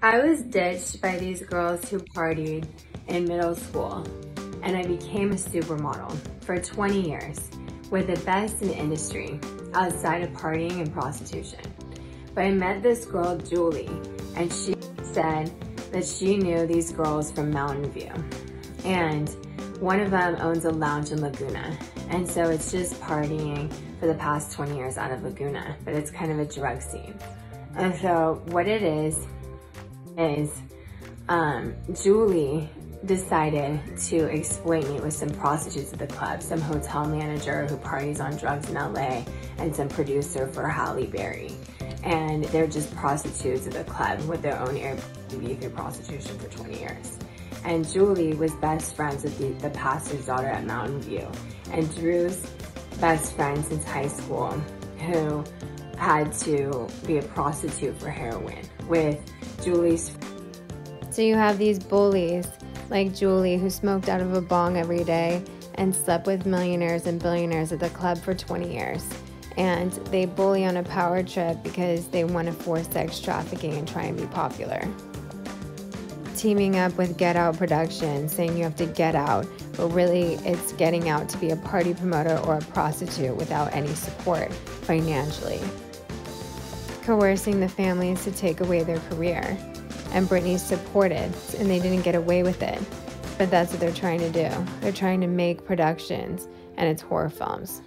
I was ditched by these girls who partied in middle school, and I became a supermodel for 20 years with the best in the industry outside of partying and prostitution. But I met this girl, Julie, and she said that she knew these girls from Mountain View. And one of them owns a lounge in Laguna. And so it's just partying for the past 20 years out of Laguna, but it's kind of a drug scene. And so what it is Julie decided to exploit me with some prostitutes at the club, some hotel manager who parties on drugs in LA, and some producer for Halle Berry. And they're just prostitutes at the club with their own Airbnb through prostitution for 20 years. And Julie was best friends with the pastor's daughter at Mountain View. And Drew's best friend since high school, who had to be a prostitute for heroin with Julie's. So you have these bullies like Julie, who smoked out of a bong every day and slept with millionaires and billionaires at the club for 20 years. And they bully on a power trip because they want to force sex trafficking and try and be popular. Teaming up with Get Out Productions, saying you have to get out, but really it's getting out to be a party promoter or a prostitute without any support financially. Coercing the families to take away their career. And Britney supported, and they didn't get away with it. But that's what they're trying to do. They're trying to make productions, and it's horror films.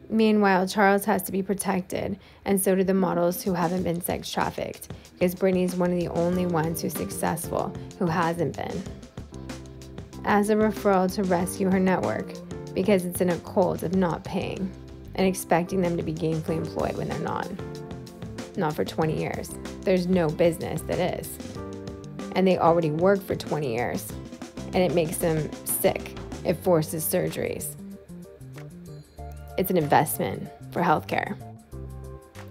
Meanwhile, Charles has to be protected, and so do the models who haven't been sex trafficked, because Britney's one of the only ones who's successful who hasn't been. As a referral to rescue her network, because it's in a cult of not paying and expecting them to be gainfully employed when they're not. Not for 20 years. There's no business that is. And they already work for 20 years. And it makes them sick. It forces surgeries. It's an investment for healthcare.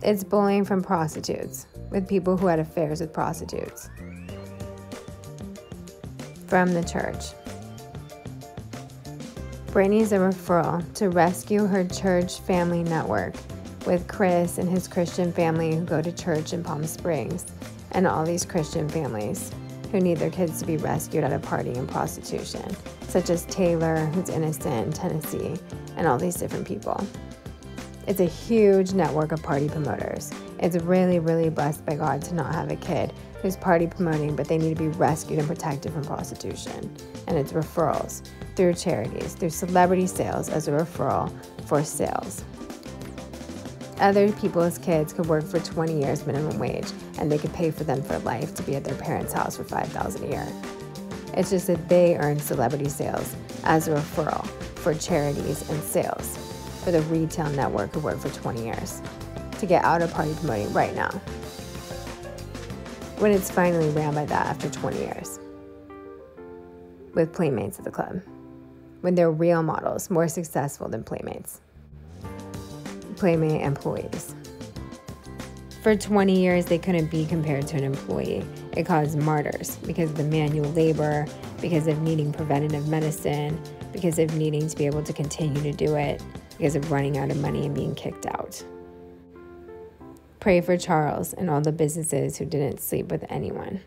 It's bullying from prostitutes with people who had affairs with prostitutes. From the church. Britney's a referral to rescue her church family network with Chris and his Christian family who go to church in Palm Springs, and all these Christian families who need their kids to be rescued out of partying and prostitution, such as Taylor, who's innocent in Tennessee, and all these different people. It's a huge network of party promoters. It's really, really blessed by God to not have a kid who's party promoting, but they need to be rescued and protected from prostitution. And it's referrals through charities, through celebrity sales as a referral for sales. Other people's kids could work for 20 years minimum wage, and they could pay for them for life to be at their parents' house for $5,000 a year. It's just that they earn celebrity sales as a referral for charities and sales for the retail network who work for 20 years to get out of party promoting right now, when it's finally ran by that after 20 years with Playmates at the club, when they're real models, more successful than Playmates. Playmate employees. For 20 years, they couldn't be compared to an employee. It caused martyrs because of the manual labor, because of needing preventative medicine, because of needing to be able to continue to do it, because of running out of money and being kicked out. Pray for Charles and all the businesses who didn't sleep with anyone.